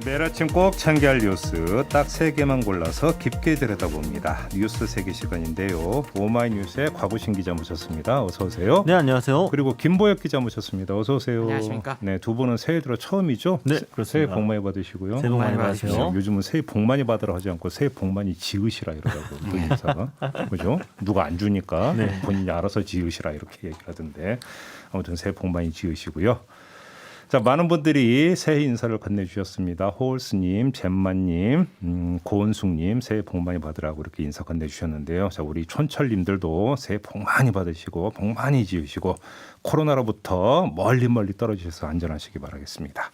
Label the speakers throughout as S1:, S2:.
S1: 매일 아침 꼭 챙겨야 할 뉴스 딱 3개만 골라서 깊게 들여다봅니다. 뉴스 세계 시간인데요. 오마이뉴스의 곽우신 기자 모셨습니다. 어서 오세요.
S2: 네, 안녕하세요.
S1: 그리고 김보혁 기자 모셨습니다. 어서 오세요.
S3: 안녕하십니까.
S1: 네, 두 분은 새해 들어 처음이죠?
S2: 네,
S1: 그렇습니다. 새해 복 많이 받으시고요.
S2: 새해 복 많이 받으세요.
S1: 요즘은 새해 복 많이 받으라 하지 않고 새해 복 많이 지으시라 이러더라고요. 또 인사가. 그죠? 누가 안 주니까
S2: 네.
S1: 본인이 알아서 지으시라 이렇게 얘기를 하던데 아무튼 새해 복 많이 지으시고요. 자, 많은 분들이 새해 인사를 건네주셨습니다. 호울스님, 잼마님, 고은숙님 새해 복 많이 받으라고 이렇게 인사 건네주셨는데요. 자, 우리 촌철님들도 새해 복 많이 받으시고 복 많이 지으시고 코로나로부터 멀리 떨어지셔서 안전하시기 바라겠습니다.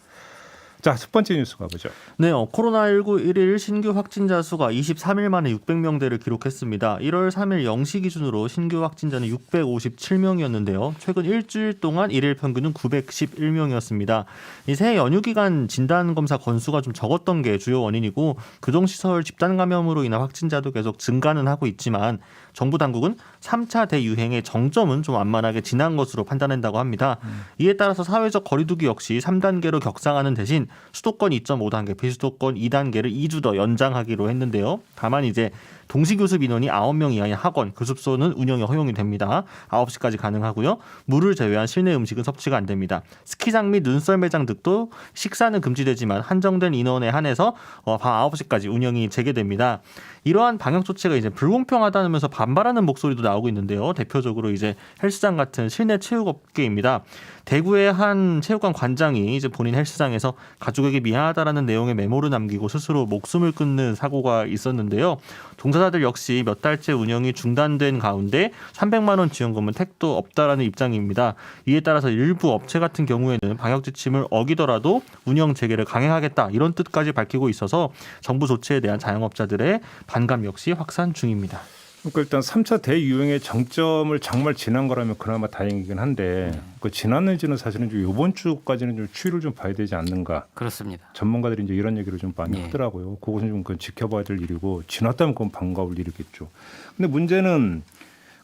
S1: 자, 첫 번째 뉴스 가보죠.
S2: 네, 코로나19 1일 신규 확진자 수가 23일 만에 600명대를 기록했습니다. 1월 3일 0시 기준으로 신규 확진자는 657명이었는데요. 최근 일주일 동안 일일 평균은 911명이었습니다. 이 새해 연휴 기간 진단검사 건수가 좀 적었던 게 주요 원인이고 교정시설 집단 감염으로 인한 확진자도 계속 증가는 하고 있지만 정부 당국은 3차 대유행의 정점은 좀 완만하게 지난 것으로 판단한다고 합니다. 이에 따라서 사회적 거리두기 역시 3단계로 격상하는 대신 수도권 2.5단계, 비수도권 2단계를 2주 더 연장하기로 했는데요. 다만 이제 동시교습 인원이 9명 이하의 학원, 교습소는 운영이 허용이 됩니다. 9시까지 가능하고요. 물을 제외한 실내 음식은 섭취가 안 됩니다. 스키장 및 눈썰 매장 등도 식사는 금지되지만 한정된 인원에 한해서 밤 9시까지 운영이 재개됩니다. 이러한 방역 조치가 이제 불공평하다면서 반발하는 목소리도 나오고 있는데요. 대표적으로 이제 헬스장 같은 실내 체육업계입니다. 대구의 한 체육관 관장이 이제 본인 헬스장에서 가족에게 미안하다라는 내용의 메모를 남기고 스스로 목숨을 끊는 사고가 있었는데요. 종사자들 역시 몇 달째 운영이 중단된 가운데 300만 원 지원금은 택도 없다라는 입장입니다. 이에 따라서 일부 업체 같은 경우에는 방역 지침을 어기더라도 운영 재개를 강행하겠다 이런 뜻까지 밝히고 있어서 정부 조치에 대한 자영업자들의 반감 역시 확산 중입니다.
S1: 그러니까 일단 3차 대유행의 정점을 정말 지난 거라면 그나마 다행이긴 한데 그 지났는지는 사실은 좀 이번 주까지는 좀 추이를 좀 봐야 되지 않는가.
S3: 그렇습니다.
S1: 전문가들이 이제 이런 얘기를 좀 많이 하더라고요. 그것은 좀 그건 지켜봐야 될 일이고 지났다면 그건 반가울 일이겠죠. 근데 문제는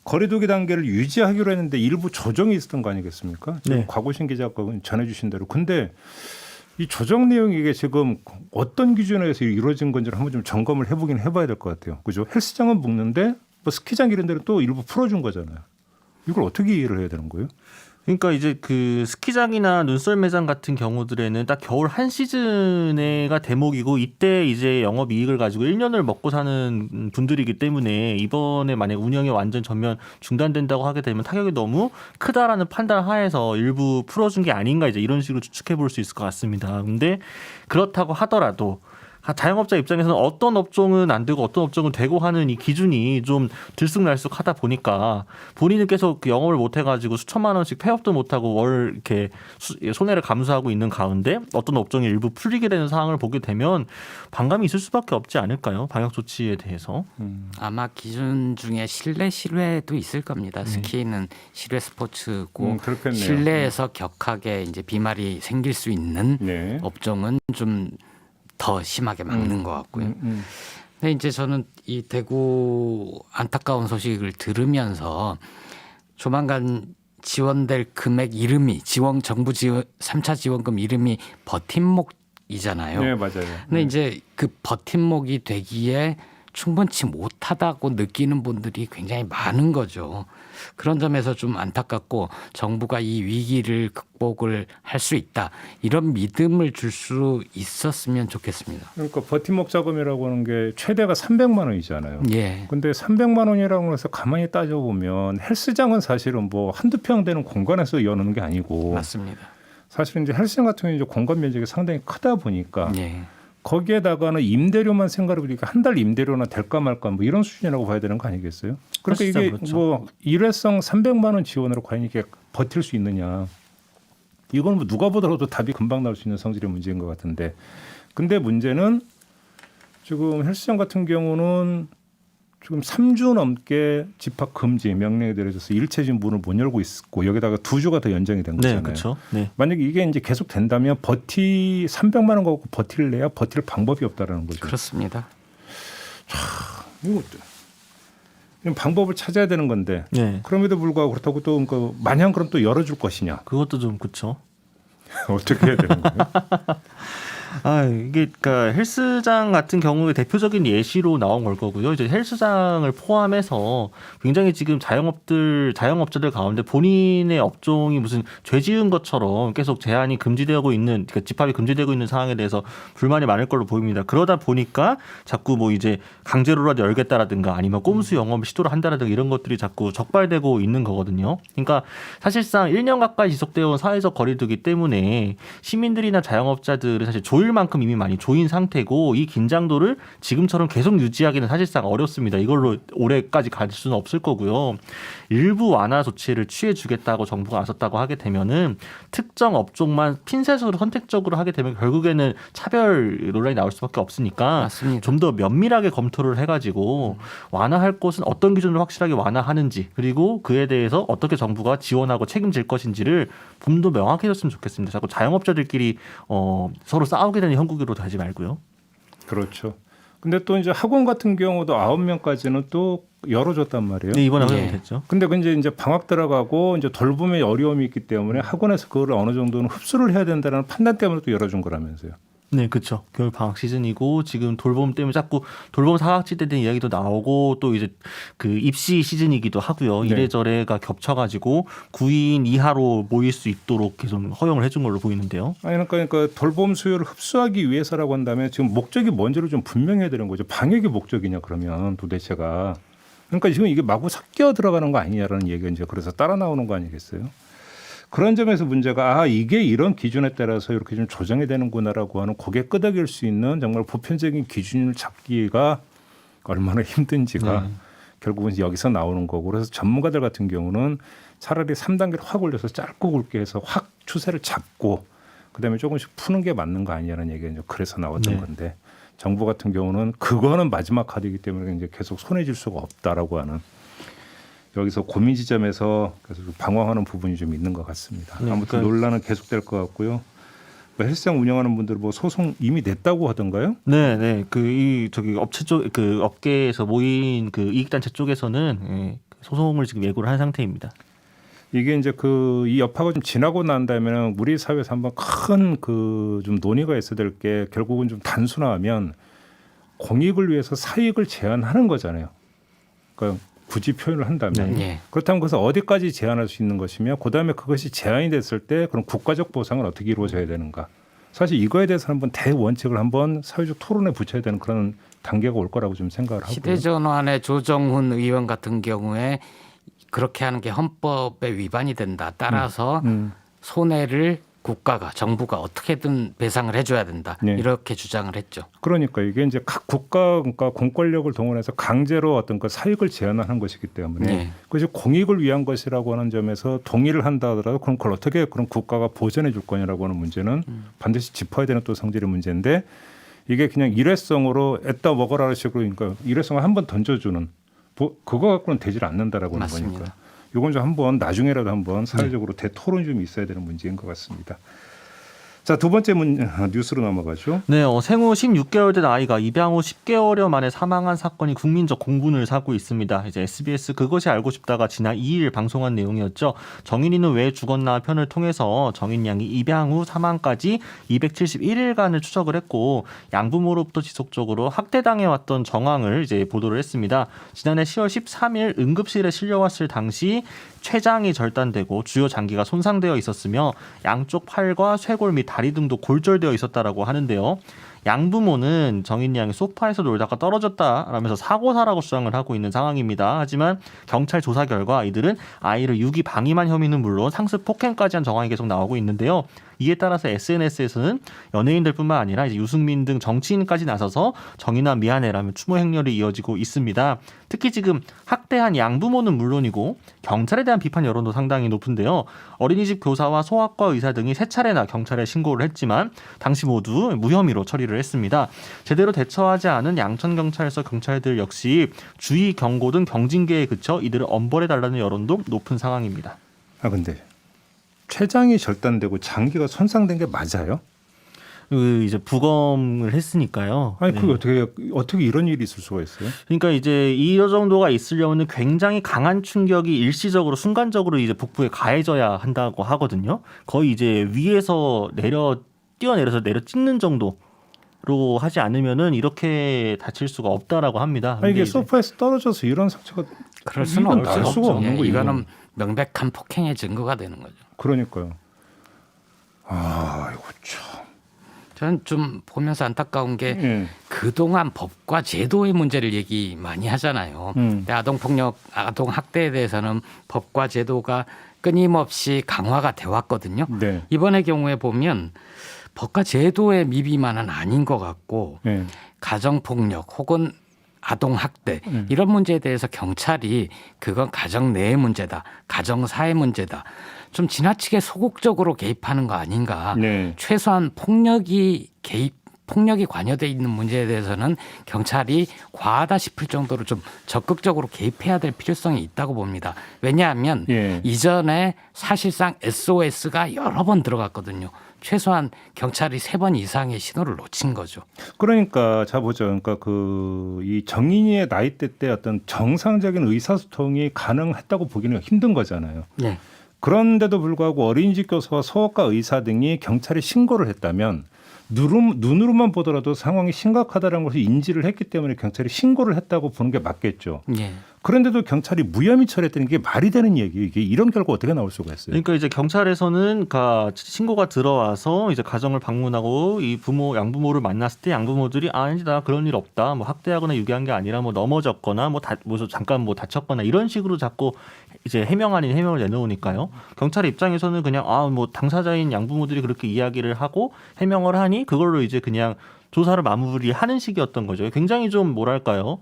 S1: 거리두기 단계를 유지하기로 했는데 일부 조정이 있었던 거 아니겠습니까? 지금
S2: 네.
S1: 곽우신 기자가 전해주신 대로. 근데 이 조정 내용이 이게 지금 어떤 기준에서 이루어진 건지를 한번 좀 점검을 해봐야 될 것 같아요. 그죠? 헬스장은 묶는데 뭐 스키장 이런 데는 또 일부 풀어준 거잖아요. 이걸 어떻게 이해를 해야 되는 거예요?
S2: 그러니까 이제 그 스키장이나 눈썰 매장 같은 경우들에는 딱 겨울 한 시즌에가 대목이고 이때 이제 영업 이익을 가지고 1년을 먹고 사는 분들이기 때문에 이번에 만약 운영이 완전 전면 중단된다고 하게 되면 타격이 너무 크다라는 판단 하에서 일부 풀어준 게 아닌가 이제 이런 식으로 추측해 볼 수 있을 것 같습니다. 근데 그렇다고 하더라도 자영업자 입장에서는 어떤 업종은 안 되고 어떤 업종은 되고 하는 이 기준이 좀 들쑥날쑥하다 보니까 본인은 계속 영업을 못 해가지고 수천만 원씩 폐업도 못하고 월 이렇게 손해를 감수하고 있는 가운데 어떤 업종이 일부 풀리게 되는 상황을 보게 되면 반감이 있을 수밖에 없지 않을까요? 방역 조치에 대해서.
S3: 아마 기준 중에 실외도 있을 겁니다. 스키는 실외 스포츠고
S1: 그렇겠네요.
S3: 실내에서 격하게 이제 비말이 생길 수 있는
S1: 네.
S3: 업종은 좀 더 심하게 막는 것 같고요. 근데 이제 저는 이 대구 안타까운 소식을 들으면서 조만간 지원될 금액 이름이 정부 지원 3차 지원금 이름이 버팀목이잖아요.
S1: 네, 맞아요.
S3: 근데 이제 그 버팀목이 되기에 충분치 못하다고 느끼는 분들이 굉장히 많은 거죠. 그런 점에서 좀 안타깝고 정부가 이 위기를 극복을 할 수 있다. 이런 믿음을 줄 수 있었으면 좋겠습니다.
S1: 그러니까 버팀목 자금이라고 하는 게 최대가 300만 원이잖아요.
S3: 예.
S1: 근데 300만 원이라고 해서 가만히 따져보면 헬스장은 사실은 뭐 한두 평 되는 공간에서 여는 게 아니고
S3: 맞습니다.
S1: 사실은 이제 헬스장 같은 경우는 이제 공간 면적이 상당히 크다 보니까
S3: 예.
S1: 거기에다가는 임대료만 생각해 보니까 한 달 임대료나 될까 말까 뭐 이런 수준이라고 봐야 되는 거 아니겠어요? 그러니까 이게
S2: 그렇죠.
S1: 뭐 일회성 300만 원 지원으로 과연 이게 버틸 수 있느냐? 이건 뭐 누가 보더라도 답이 금방 나올 수 있는 성질의 문제인 것 같은데, 근데 문제는 지금 헬스장 같은 경우는 지금 3주 넘게 집합 금지 명령이 내려져서 일체 지금 문을 못 열고 있고 여기다가 2주가 더 연장이 된 거잖아요.
S2: 네, 그렇죠. 네.
S1: 만약에 이게 이제 계속 된다면 300만 원 갖고 버틸래야 버틸 방법이 없다라는 거죠.
S3: 그렇습니다.
S1: 이건 방법을 찾아야 되는 건데
S2: 네.
S1: 그럼에도 불구하고 그렇다고 또 마냥 그럼 또 열어줄 것이냐?
S2: 그것도 좀 그렇죠.
S1: 어떻게 해야 되는 거예요?
S2: 이게 그러니까 헬스장 같은 경우에 대표적인 예시로 나온 걸 거고요. 이제 헬스장을 포함해서 굉장히 지금 자영업자들 가운데 본인의 업종이 무슨 죄 지은 것처럼 계속 제한이 금지되고 있는, 그러니까 집합이 금지되고 있는 상황에 대해서 불만이 많을 걸로 보입니다. 그러다 보니까 자꾸 뭐 이제 강제로라도 열겠다라든가 아니면 꼼수 영업을 시도를 한다라든가 이런 것들이 자꾸 적발되고 있는 거거든요. 그러니까 사실상 1년 가까이 지속되어 온 사회적 거리두기 때문에 시민들이나 자영업자들은 사실 조일 만큼 이미 많이 조인 상태고, 이 긴장도를 지금처럼 계속 유지하기는 사실상 어렵습니다. 이걸로 올해까지 갈 수는 없을 거고요. 일부 완화 조치를 취해주겠다고 정부가 나섰다고 하게 되면은 특정 업종만 핀셋으로 선택적으로 하게 되면 결국에는 차별 논란이 나올 수밖에 없으니까
S3: 맞습니다.
S2: 좀 더 면밀하게 검토를 해가지고 완화할 곳은 어떤 기준으로 확실하게 완화하는지, 그리고 그에 대해서 어떻게 정부가 지원하고 책임질 것인지를 좀 더 명확해졌으면 좋겠습니다. 자꾸 자영업자들끼리 서로 싸우게 되는 형국으로 하지 말고요.
S1: 그렇죠. 근데 또 이제 학원 같은 경우도 9명까지는 또 열어줬단 말이에요.
S2: 네, 이번에
S3: 네.
S2: 허용됐죠.
S1: 근데 그 이제 방학 들어가고 이제 돌봄에 어려움이 있기 때문에 학원에서 그걸 어느 정도는 흡수를 해야 된다는 판단 때문에 또 열어준 거라면서요.
S2: 네, 그렇죠. 겨울 방학 시즌이고 지금 돌봄 때문에 자꾸 돌봄 사각지대에 대한 이야기도 나오고, 또 이제 그 입시 시즌이기도 하고요.
S1: 네.
S2: 이래저래가 겹쳐가지고 9인 이하로 모일 수 있도록 계속 허용을 해준 걸로 보이는데요.
S1: 아니 그러니까 돌봄 수요를 흡수하기 위해서라고 한다면 지금 목적이 뭔지를 좀 분명해야 되는 거죠. 방역이 목적이냐 그러면 도대체가. 그러니까 지금 이게 마구 섞여 들어가는 거 아니냐라는 얘기가 이제 그래서 따라 나오는 거 아니겠어요? 그런 점에서 문제가 이게 이런 기준에 따라서 이렇게 좀 조정이 되는구나라고 하는 고개 끄덕일 수 있는 정말 보편적인 기준을 잡기가 얼마나 힘든지가 결국은 여기서 나오는 거고, 그래서 전문가들 같은 경우는 차라리 3단계를 확 올려서 짧고 굵게 해서 확 추세를 잡고 그다음에 조금씩 푸는 게 맞는 거 아니냐는 얘기가 이제 그래서 나왔던 건데, 정부 같은 경우는 그거는 마지막 카드이기 때문에 이제 계속 손해질 수가 없다라고 하는, 여기서 고민 지점에서 계속 방황하는 부분이 좀 있는 것 같습니다.
S2: 네,
S1: 아무튼
S2: 그러니까
S1: 논란은 계속될 것 같고요. 뭐 헬스장 운영하는 분들 뭐 소송 이미 냈다고 하던가요?
S2: 네. 저기 업체 쪽, 그 업계에서 모인 그 이익단체 쪽에서는 소송을 지금 예고를 한 상태입니다.
S1: 이게 이제 이 여파가 좀 지나고 난 다음에는 우리 사회에서 한번 큰 좀 논의가 있어야 될 게, 결국은 좀 단순화하면 공익을 위해서 사익을 제한하는 거잖아요. 그러니까 굳이 표현을 한다면
S3: 네.
S1: 그렇다면 그래서 어디까지 제한할 수 있는 것이며, 그다음에 그것이 제한이 됐을 때 그럼 국가적 보상은 어떻게 이루어져야 되는가. 사실 이거에 대해서 한번 대원칙을 한번 사회적 토론에 붙여야 되는 그런 단계가 올 거라고 좀 생각을 하고요.
S3: 시대전환의 조정훈 의원 같은 경우에 그렇게 하는 게 헌법에 위반이 된다. 따라서 손해를 국가가, 정부가 어떻게든 배상을 해줘야 된다.
S1: 네.
S3: 이렇게 주장을 했죠.
S1: 그러니까 이게 이제 각 국가, 그러니까 공권력을 동원해서 강제로 어떤 그 사익을 제한하는 것이기 때문에
S3: 네.
S1: 그것이 공익을 위한 것이라고 하는 점에서 동의를 한다 하더라도 그럼 그걸 어떻게 그런 국가가 보전해 줄 거냐라고 하는 문제는 반드시 짚어야 되는 또 성질의 문제인데, 이게 그냥 일회성으로 애따 먹어라 식으로, 그러니까 일회성을 한번 던져주는 그거 갖고는 되질 않는다라고 하는
S3: 맞습니다.
S1: 거니까 이건 좀 한번 나중에라도 한번 사회적으로 대토론이 좀 있어야 되는 문제인 것 같습니다. 자, 두 번째 뉴스로 넘어가죠.
S2: 네, 생후 16개월 된 아이가 입양 후 10개월여 만에 사망한 사건이 국민적 공분을 사고 있습니다. 이제 SBS 그것이 알고 싶다가 지난 2일 방송한 내용이었죠. 정인이는 왜 죽었나 편을 통해서 정인 양이 입양 후 사망까지 271일간을 추적을 했고, 양부모로부터 지속적으로 학대당해왔던 정황을 이제 보도를 했습니다. 지난해 10월 13일 응급실에 실려왔을 당시 췌장이 절단되고 주요 장기가 손상되어 있었으며 양쪽 팔과 쇄골 및 다리 등도 골절되어 있었다라고 하는데요. 양부모는 정인 양이 소파에서 놀다가 떨어졌다라면서 사고사라고 주장을 하고 있는 상황입니다. 하지만 경찰 조사 결과 이들은 아이를 유기 방임한 혐의는 물론 상습 폭행까지 한 정황이 계속 나오고 있는데요. 이에 따라서 SNS에서는 연예인들뿐만 아니라 이제 유승민 등 정치인까지 나서서 정인아 미안해라며 추모 행렬이 이어지고 있습니다. 특히 지금 학대한 양부모는 물론이고 경찰에 대한 비판 여론도 상당히 높은데요. 어린이집 교사와 소아과 의사 등이 세 차례나 경찰에 신고를 했지만 당시 모두 무혐의로 처리를 했습니다. 제대로 대처하지 않은 양천경찰서 경찰들 역시 주의 경고 등 경징계에 그쳐 이들을 엄벌해달라는 여론도 높은 상황입니다.
S1: 근데 췌장이 절단되고 장기가 손상된 게 맞아요?
S2: 이제 부검을 했으니까요.
S1: 아니
S2: 네.
S1: 그게 어떻게 이런 일이 있을 수가 있어요?
S2: 그러니까 이제 이 정도가 있으려면 굉장히 강한 충격이 일시적으로 순간적으로 이제 복부에 가해져야 한다고 하거든요. 거의 이제 위에서 뛰어내려서 내려 찍는 정도로 하지 않으면은 이렇게 다칠 수가 없다라고 합니다.
S1: 아니, 이게
S2: 근데 이제
S1: 소파에서 떨어져서 이런 상처가
S3: 그럴 수는
S1: 이건
S3: 없죠.
S1: 날 수가 없는
S3: 예,
S1: 거예요.
S3: 이거는 명백한 폭행의 증거가 되는 거죠.
S1: 그러니까요. 아, 이거 참.
S3: 저는 좀 보면서 안타까운 게
S1: 예.
S3: 그동안 법과 제도의 문제를 얘기 많이 하잖아요. 근데 아동폭력, 아동학대에 대해서는 법과 제도가 끊임없이 강화가 돼 왔거든요.
S1: 네.
S3: 이번의 경우에 보면 법과 제도의 미비만은 아닌 것 같고
S1: 예.
S3: 가정폭력 혹은 아동학대 이런 문제에 대해서 경찰이 그건 가정 내의 문제다. 가정사의 문제다. 좀 지나치게 소극적으로 개입하는 거 아닌가.
S1: 네.
S3: 최소한 폭력이 관여돼 있는 문제에 대해서는 경찰이 과하다 싶을 정도로 좀 적극적으로 개입해야 될 필요성이 있다고 봅니다. 왜냐하면
S1: 예. 이전에
S3: 사실상 SOS가 여러 번 들어갔거든요. 최소한 경찰이 3번 이상의 신호를 놓친 거죠.
S1: 그러니까 자 보죠. 그러니까 이 정인이의 나이대 때 어떤 정상적인 의사소통이 가능했다고 보기는 힘든 거잖아요.
S3: 네.
S1: 그런데도 불구하고 어린이집 교사와 소아과 의사 등이 경찰에 신고를 했다면 눈으로만 보더라도 상황이 심각하다는 것을 인지를 했기 때문에 경찰이 신고를 했다고 보는 게 맞겠죠.
S3: 예.
S1: 그런데도 경찰이 무혐의 처리했다는 게 말이 되는 얘기예요. 이게 이런 결과 어떻게 나올 수가 있어요?
S2: 그러니까 이제 경찰에서는 신고가 들어와서 이제 가정을 방문하고 이 양부모를 만났을 때 양부모들이 아니다 그런 일 없다, 뭐 학대하거나 유기한 게 아니라 뭐 넘어졌거나 잠깐 다쳤거나 이런 식으로 자꾸 이제 해명 아닌 해명을 내놓으니까요. 경찰 입장에서는 그냥 뭐 당사자인 양부모들이 그렇게 이야기를 하고 해명을 하니 그걸로 이제 그냥 조사를 마무리하는 식이었던 거죠. 굉장히 좀 뭐랄까요?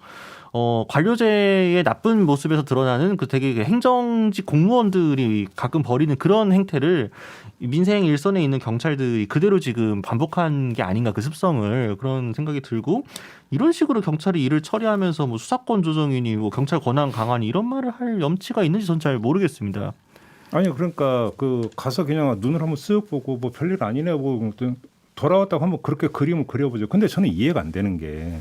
S2: 관료제의 나쁜 모습에서 드러나는 그 되게 행정직 공무원들이 가끔 벌이는 그런 행태를 민생 일선에 있는 경찰들이 그대로 지금 반복한 게 아닌가, 그 습성을, 그런 생각이 들고, 이런 식으로 경찰이 일을 처리하면서 뭐 수사권 조정이니 뭐 경찰 권한 강화니 이런 말을 할 염치가 있는지 전 잘 모르겠습니다.
S1: 아니 그러니까 가서 그냥 눈을 한번 쓱 보고 뭐 별일 아니네 하고 돌아왔다고 한번 그렇게 그림을 그려보죠. 근데 저는 이해가 안 되는 게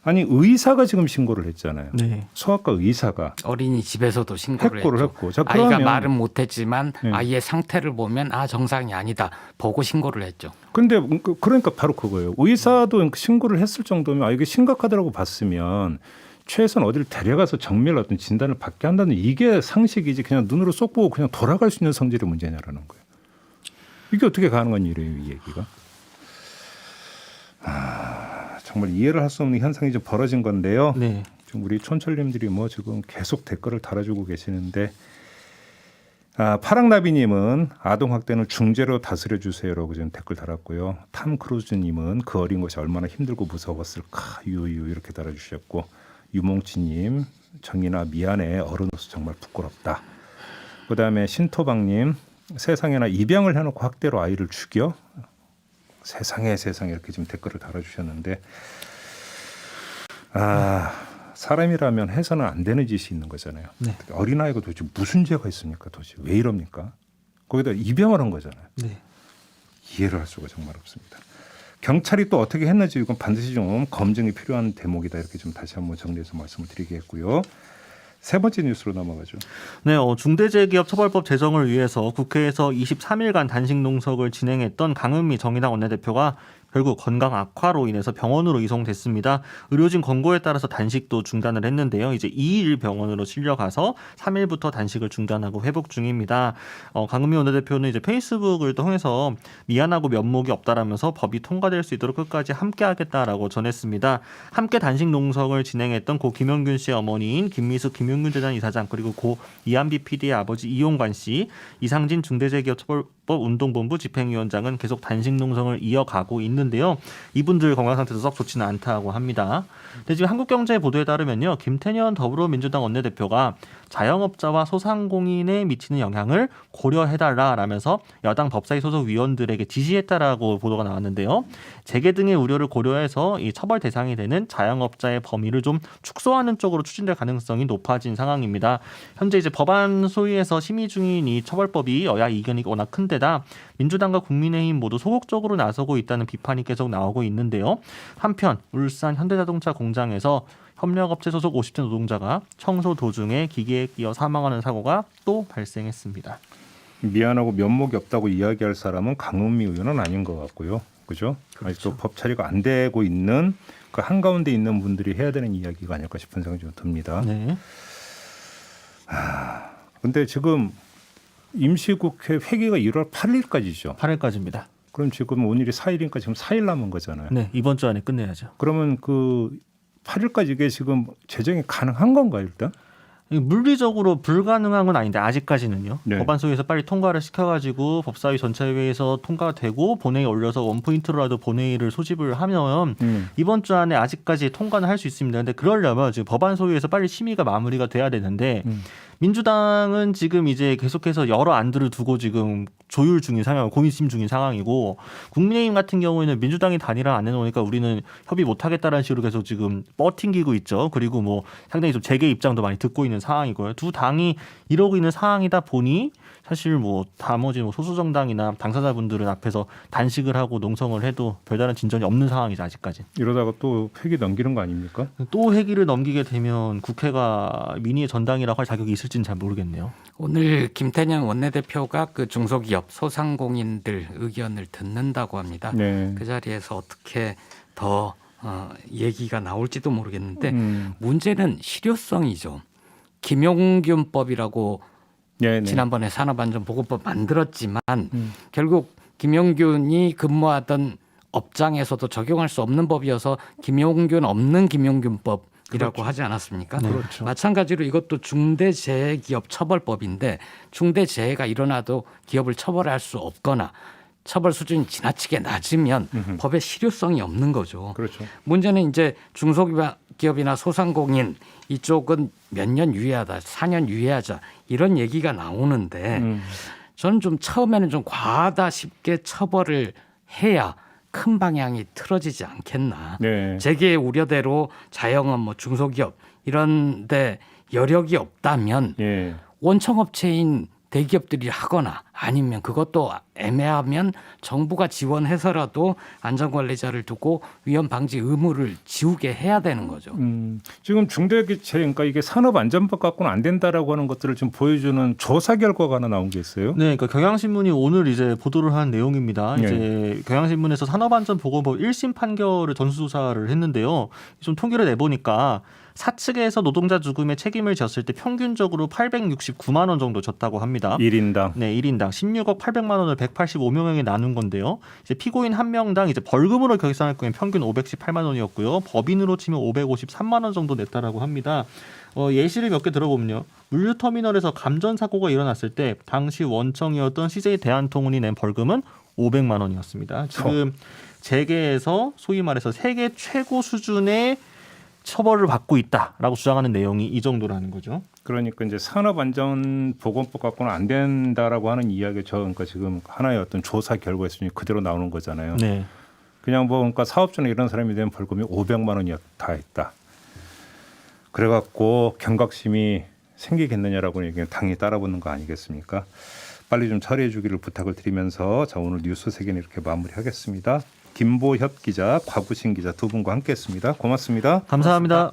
S1: 아니 의사가 지금 신고를 했잖아요.
S2: 네.
S1: 소아과 의사가
S3: 어린이집에서도 신고를
S1: 해고를
S3: 했죠.
S1: 했고. 자,
S3: 아이가
S1: 그러면
S3: 말은 못했지만
S1: 네.
S3: 아이의 상태를 보면 정상이 아니다 보고 신고를 했죠.
S1: 근데 그러니까 바로 그거예요. 의사도 신고를 했을 정도면 이게 심각하다고 봤으면 최소한 어디를 데려가서 정밀 어떤 진단을 받게 한다는 이게 상식이지, 그냥 눈으로 쏙 보고 그냥 돌아갈 수 있는 성질의 문제냐라는 거예요. 이게 어떻게 가능한 일이에요, 이 얘기가? 정말 이해를 할 수 없는 현상이 좀 벌어진 건데요.
S2: 네.
S1: 지금 우리 촌철님들이 뭐 지금 계속 댓글을 달아주고 계시는데, 파랑나비님은 아동학대는 중재로 다스려 주세요라고 지금 댓글 달았고요. 탐크루즈님은 그 어린 것이 얼마나 힘들고 무서웠을까 유유 이렇게 달아주셨고, 유몽치님 정인아 미안해 어른으로서 정말 부끄럽다. 그다음에 신토방님 세상에나 입양을 해놓고 학대로 아이를 죽여? 세상에 이렇게 지금 댓글을 달아주셨는데, 사람이라면 해서는 안 되는 짓이 있는 거잖아요.
S2: 네.
S1: 어린아이가 도대체 무슨 죄가 있습니까? 도대체 왜 이럽니까? 거기다 입양을 한 거잖아요.
S2: 네.
S1: 이해를 할 수가 정말 없습니다. 경찰이 또 어떻게 했는지 이건 반드시 좀 검증이 필요한 대목이다, 이렇게 좀 다시 한번 정리해서 말씀을 드리겠고요. 세 번째 뉴스로 넘어가죠.
S2: 네, 중대재해기업처벌법 제정을 위해서 국회에서 23일간 단식 농석을 진행했던 강은미 정의당 원내대표가 결국 건강 악화로 인해서 병원으로 이송됐습니다. 의료진 권고에 따라서 단식도 중단을 했는데요. 이제 2일 병원으로 실려가서 3일부터 단식을 중단하고 회복 중입니다. 강은미 원내대표는 이제 페이스북을 통해서 미안하고 면목이 없다라면서 법이 통과될 수 있도록 끝까지 함께하겠다라고 전했습니다. 함께 단식 농성을 진행했던 고 김영균 씨의 어머니인 김미숙 김용균재단 이사장, 그리고 고 이한비 PD의 아버지 이용관 씨, 이상진 중대재해기업처벌법 운동본부 집행위원장은 계속 단식 농성을 이어가고 있는데요. 이분들 건강 상태도 썩 좋지는 않다고 합니다. 근데 지금 한국경제 보도에 따르면요, 김태년 더불어민주당 원내대표가 자영업자와 소상공인에 미치는 영향을 고려해달라라면서 여당 법사위 소속 위원들에게 지시했다라고 보도가 나왔는데요. 재계 등의 우려를 고려해서 이 처벌 대상이 되는 자영업자의 범위를 좀 축소하는 쪽으로 추진될 가능성이 높아진 상황입니다. 현재 이제 법안 소위에서 심의 중인 이 처벌법이 여야 이견이 워낙 큰데다 민주당과 국민의힘 모두 소극적으로 나서고 있다는 비판이 계속 나오고 있는데요. 한편 울산 현대자동차 공장에서 협력업체 소속 50대 노동자가 청소 도중에 기계에 끼어 사망하는 사고가 또 발생했습니다.
S1: 미안하고 면목이 없다고 이야기할 사람은 강은미 의원은 아닌 것 같고요. 그죠? 아직도 법 처리가 안 되고 있는 그 한가운데 있는 분들이 해야 되는 이야기가 아닐까 싶은 생각이 좀 듭니다.
S2: 네.
S1: 근데 지금 임시국회 회기가 1월 8일까지죠.
S2: 8일까지입니다.
S1: 그럼 지금 오늘이 4일이니까 지금 4일 남은 거잖아요.
S2: 네, 이번 주 안에 끝내야죠.
S1: 그러면 그 8일까지 이게 지금 제정이 가능한 건가요, 일단?
S2: 물리적으로 불가능한 건 아닌데 아직까지는요.
S1: 네.
S2: 법안 소위에서 빨리 통과를 시켜가지고 법사위 전체회의에서 통과되고 본회의 올려서 원포인트로라도 본회의를 소집을 하면 이번 주 안에 아직까지 통과는 할 수 있습니다. 근데 그러려면 지금 법안 소위에서 빨리 심의가 마무리가 돼야 되는데 민주당은 지금 이제 계속해서 여러 안들을 두고 지금 조율 중인 상황, 고민 중인 상황이고 국민의힘 같은 경우에는 민주당이 단일화 안 해놓으니까 우리는 협의 못하겠다라는 식으로 계속 지금 뻗팅기고 있죠. 그리고 뭐 상당히 좀 재개 입장도 많이 듣고 있는 상황이고요. 두 당이 이러고 있는 상황이다 보니 사실 뭐 나머지 뭐 소수 정당이나 당사자분들은 앞에서 단식을 하고 농성을 해도 별다른 진전이 없는 상황이죠 아직까지.
S1: 이러다가 또 회기 넘기는 거 아닙니까?
S2: 또 회기를 넘기게 되면 국회가 민의의 전당이라고 할 자격이 있을지는 잘 모르겠네요.
S3: 오늘 김태년 원내대표가 그 중소기업 소상공인들 의견을 듣는다고 합니다.
S1: 네.
S3: 그 자리에서 어떻게 더 얘기가 나올지도 모르겠는데 문제는 실효성이죠. 김용균법이라고
S1: 네네.
S3: 지난번에 산업안전보건법 만들었지만 결국 김용균이 근무하던 업장에서도 적용할 수 없는 법이어서 김용균 없는 김용균법 이라고
S1: 그렇죠.
S3: 하지 않았습니까?
S2: 네.
S1: 그렇죠.
S3: 마찬가지로 이것도 중대재해기업처벌법인데 중대재해가 일어나도 기업을 처벌할 수 없거나 처벌 수준이 지나치게 낮으면 법의 실효성이 없는 거죠.
S1: 그렇죠.
S3: 문제는 이제 중소기업이나 소상공인 이쪽은 몇 년 유예하다, 4년 유예하자 이런 얘기가 나오는데 저는 좀 처음에는 좀 과하다 싶게 처벌을 해야 큰 방향이 틀어지지 않겠나.
S1: 네.
S3: 재계의 우려대로 자영업, 뭐 중소기업 이런데 여력이 없다면
S1: 예.
S3: 원청업체인 대기업들이 하거나 아니면 그것도 애매하면 정부가 지원해서라도 안전관리자를 두고 위험 방지 의무를 지우게 해야 되는 거죠.
S1: 지금 중대재해 그러니까 이게 산업안전법 갖고는 안 된다라고 하는 것들을 좀 보여주는 조사 결과가 하나 나온 게 있어요.
S2: 네, 그러니까 경향신문이 오늘 이제 보도를 한 내용입니다.
S1: 네.
S2: 이제 경향신문에서 산업안전보건법 1심 판결을 전수조사를 했는데요. 좀 통계를 내보니까 사측에서 노동자 죽음에 책임을 졌을 때 평균적으로 869만 원 정도 졌다고 합니다.
S1: 1인당.
S2: 네, 1인당 16억 800만 원을 185명에게 나눈 건데요. 이제 피고인 한 명당 이제 벌금으로 결산할 경우에 평균 518만 원이었고요. 법인으로 치면 553만 원 정도 냈다라고 합니다. 예시를 몇 개 들어보면요. 물류터미널에서 감전 사고가 일어났을 때 당시 원청이었던 CJ 대한통운이 낸 벌금은 500만 원이었습니다. 지금 재계에서 소위 말해서 세계 최고 수준의 처벌을 받고 있다라고 주장하는 내용이 이 정도라는 거죠.
S1: 그러니까 이제 산업안전보건법 갖고는 안 된다라고 하는 이야기 그러니까 지금 하나의 어떤 조사 결과에서 그대로 나오는 거잖아요.
S2: 네.
S1: 그냥 뭐 그러니까 사업주나 이런 사람이 되면 벌금이 500만 원이었다 했다. 그래갖고 경각심이 생기겠느냐라고 얘기는 당연히 따라붙는 거 아니겠습니까? 빨리 좀 처리해 주기를 부탁을 드리면서 자 오늘 뉴스 세계는 이렇게 마무리하겠습니다. 김보협 기자, 곽우신 기자 두 분과 함께했습니다. 고맙습니다.
S2: 감사합니다.